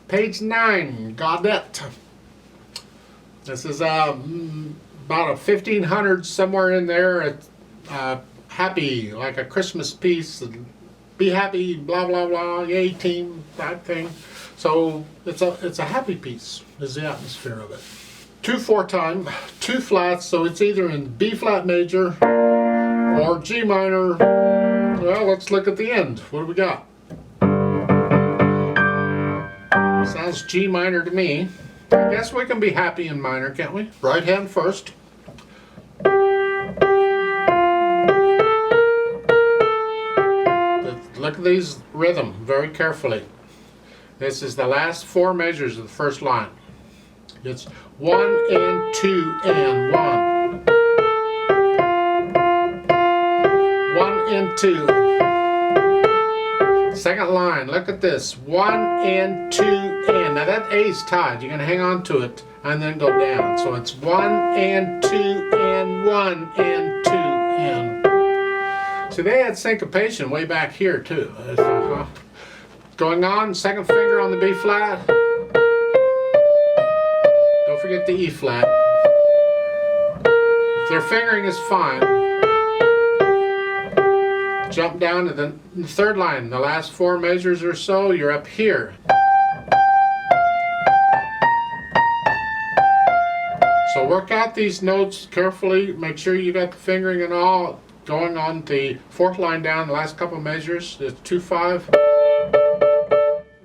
Page 9, Gaudete. This is about a 1500, somewhere in there. It's happy, like a Christmas piece. Be happy, blah blah blah, yay team, that thing. So it's a happy piece, is the atmosphere of it. 2/4 time, 2 flats, so it's either in B flat major or G minor. Well, let's look at the end. What do we got? Sounds G minor to me. I guess we can be happy in minor, can't we? Right hand first. Look at these rhythm very carefully. This is the last 4 measures of the first line. It's 1 and 2 and 1. 1 and 2. Second line, look at this. 1 and 2 and. Now that A's tied. You're going to hang on to it and then go down. So it's 1 and 2 and 1 and 2 and. So they had syncopation way back here too. Going on, second finger on the B flat. Don't forget the E flat. Their fingering is fine. Jump down to the third line. The last 4 measures or so, you're up here. So work out these notes carefully. Make sure you got the fingering and all. Going on the 4th line down, the last couple measures, it's 2/5.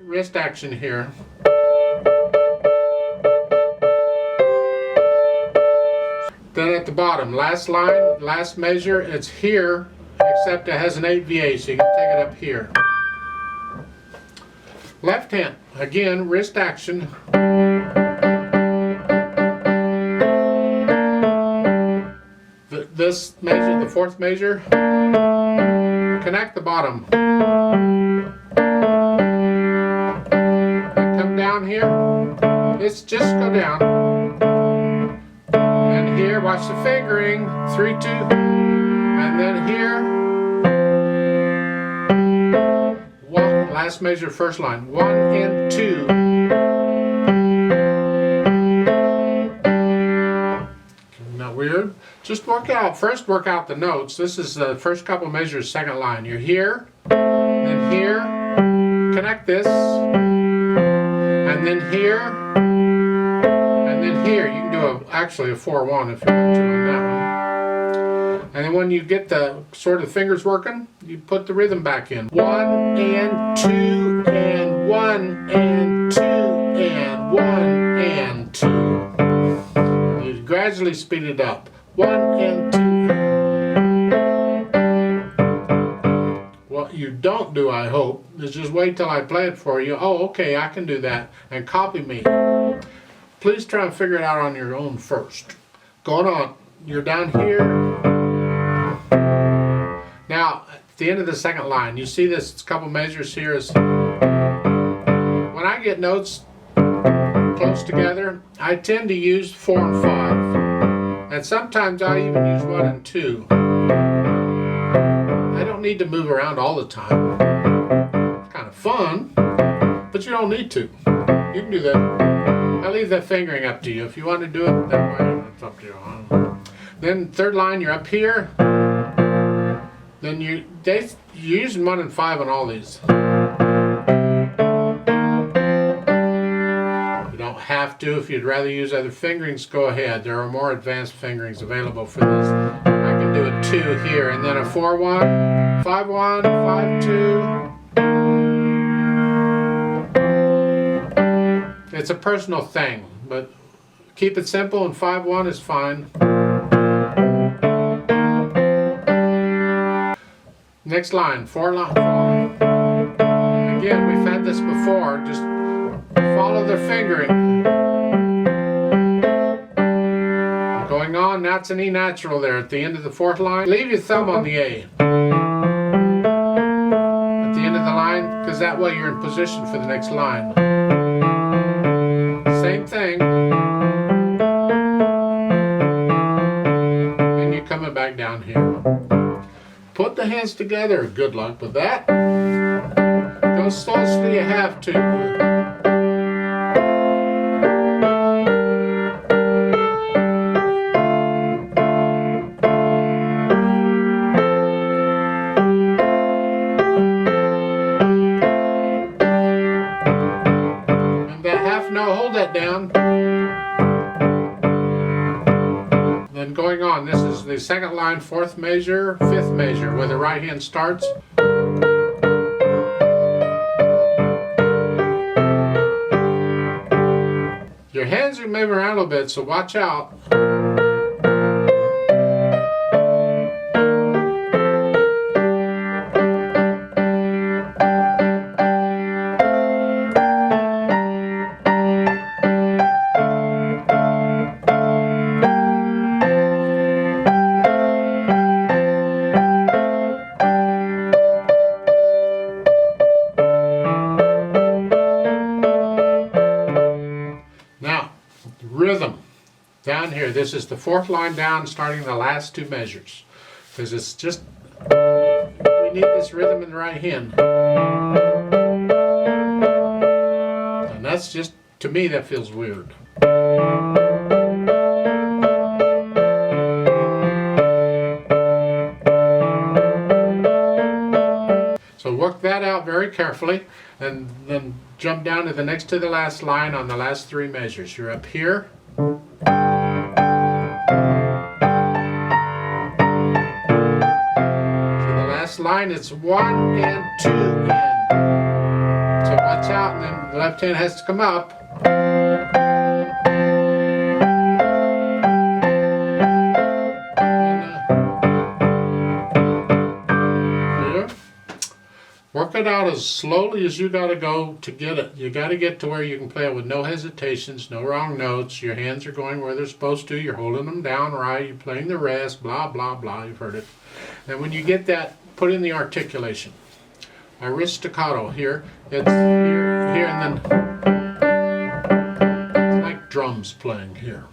Wrist action here. Then at the bottom, last line, last measure, it's here, except it has an 8 VA, so you can take it up here. Left hand, again, wrist action. This measure, the 4th measure, connect the bottom. And come down here. Let's just go down. And here, watch the fingering. 3, 2. And then here. 1, last measure, first line. 1 and 2. Not weird? Just work out the notes. This is the first couple measures, second line. You're here, then here, connect this, and then here, and then here. You can do actually a 4/1 if you want to on that one. And then when you get the sort of fingers working, you put the rhythm back in. 1 and 2 and 1 and 2 and 1 and 2. You gradually speed it up. 1 and 2. What you don't do, I hope, is just wait till I play it for you. Oh, okay, I can do that. And copy me. Please try and figure it out on your own first. Going on. You're down here. Now, at the end of the second line, you see this couple measures here. When I get notes close together, I tend to use 4 and 5. And sometimes I even use 1 and 2. I don't need to move around all the time. It's kind of fun, but you don't need to. You can do that. I leave that fingering up to you. If you want to do it that way, it's up to you. Then third line, you're up here. Then you're using 1 and 5 on all these. Have to. If you'd rather use other fingerings, go ahead. There are more advanced fingerings available for this. I can do a 2 here and then a 4/1, 5/1, 5/2. It's a personal thing, but keep it simple, and 5/1 is fine. Next line, 4 line. Again, we've had this before. Just follow the fingering. Going on, that's an E natural there at the end of the 4th line. Leave your thumb on the A. At the end of the line, because that way you're in position for the next line. Same thing. And you're coming back down here. Put the hands together. Good luck with that. Go slow as you have to. that down. Then going on, this is the second line, fourth measure, fifth measure, where the right hand starts. Your hands are moving around a little bit, so watch out. Rhythm. Down here, this is the fourth line down, starting the last two measures. Because it's just, we need this rhythm in the right hand. And that's just, to me, that feels weird. So work that out very carefully, and then jump down to the next to the last line on the last three measures. You're up here. So the last line is 1 and 2 in. So watch out, and then the left hand has to come up. Work it out as slowly as you gotta go to get it. You gotta get to where you can play it with no hesitations, no wrong notes. Your hands are going where they're supposed to. You're holding them down right. You're playing the rest, blah, blah, blah. You've heard it. And when you get that, put in the articulation. My wrist staccato here. It's here, and then it's like drums playing here.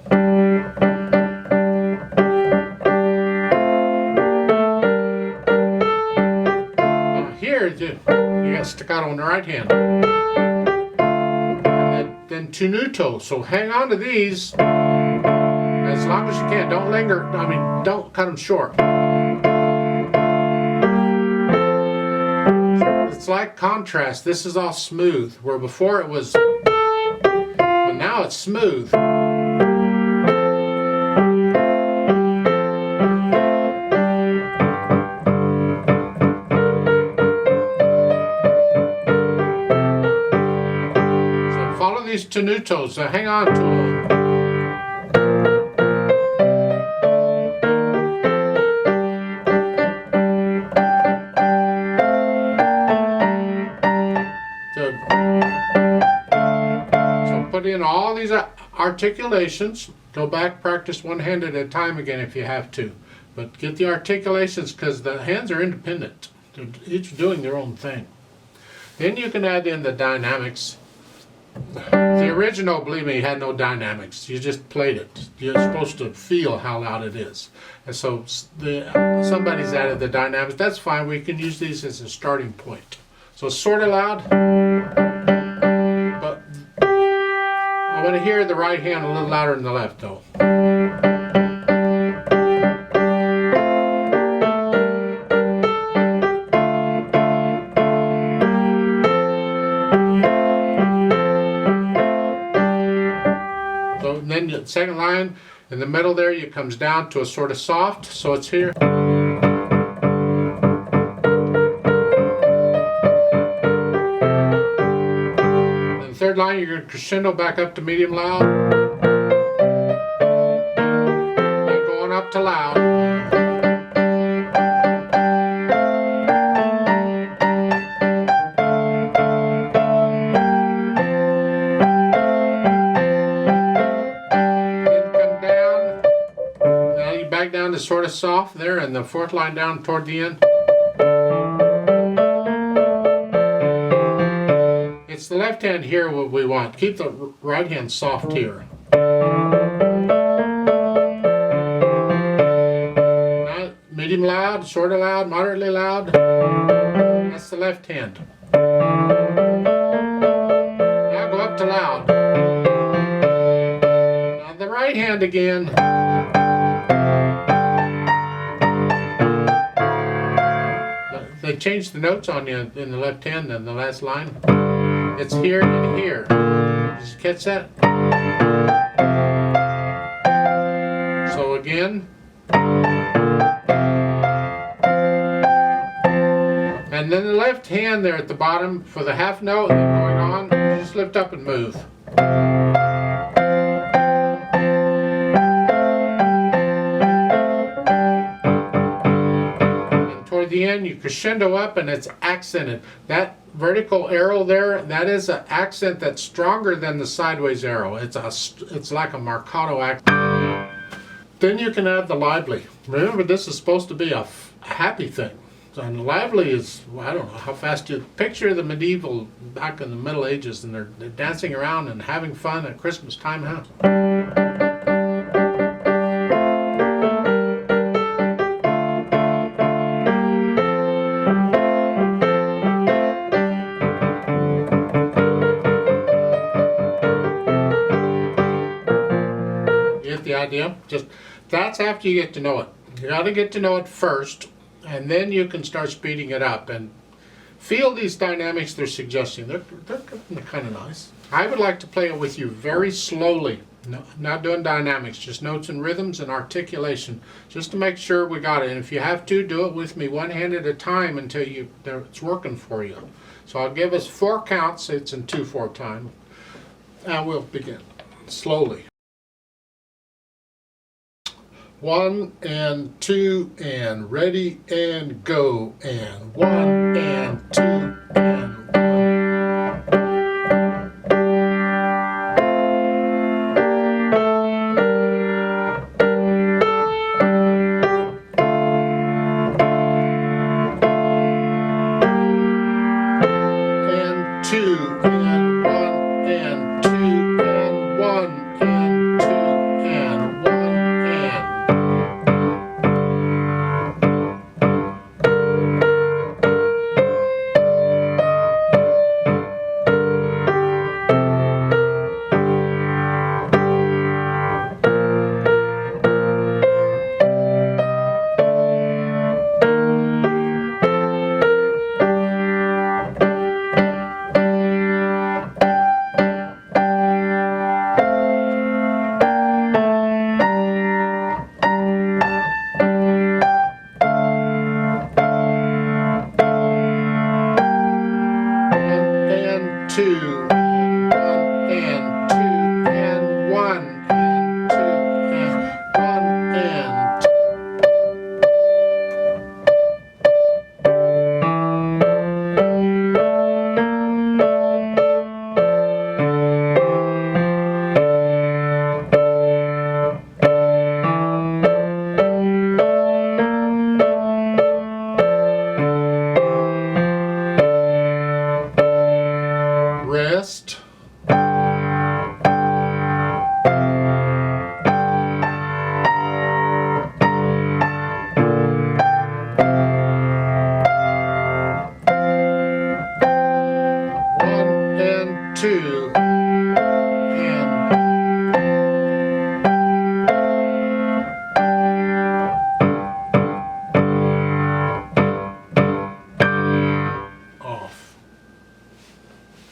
You got staccato on the right hand. And then tenuto. So hang on to these as long as you can. Don't linger. I mean, don't cut them short. It's like contrast. This is all smooth, where before it was, but now it's smooth. These tenutos, so hang on to them. So put in all these articulations. Go back, practice one hand at a time again if you have to. But get the articulations, because the hands are independent. They're each doing their own thing. Then you can add in the dynamics. The original, believe me, had no dynamics. You just played it. You're supposed to feel how loud it is. And so somebody's added the dynamics. That's fine. We can use these as a starting point. So it's sort of loud, but I want to hear the right hand a little louder than the left, though. Then the second line in the middle there, it comes down to a sort of soft, so it's here. And the third line, you're going to crescendo back up to medium loud. Then going up to loud. Back down to sort of soft there, and the fourth line down toward the end. It's the left hand here what we want. Keep the right hand soft here. Now, medium loud, sort of loud, moderately loud. That's the left hand. Now go up to loud. Now the right hand again. They changed the notes on you in the left hand in the last line. It's here and here. Did you catch that? So again. And then the left hand there at the bottom for the half note, and then going on, just lift up and move. And toward the end, you crescendo up and it's accented. That vertical arrow there, that is an accent that's stronger than the sideways arrow. It's like a marcato accent. Then you can add the lively. Remember, this is supposed to be a happy thing. And lively is, well, I don't know how fast you picture the medieval back in the Middle Ages, and they're dancing around and having fun at Christmas time, huh? You get the idea? Just that's after you get to know it. You got to get to know it first. And then you can start speeding it up and feel these dynamics they're suggesting. They're kind of nice. I would like to play it with you very slowly. No, not doing dynamics, just notes and rhythms and articulation, just to make sure we got it. And if you have to, do it with me one hand at a time until it's working for you. So I'll give us 4 counts. It's in 2/4 time. And we'll begin slowly. 1 and 2 and ready and go, and 1 and 2 and 1. And 2 and 1 and 2 and 1 and 2 and 1 and. Rest. 1 and 2.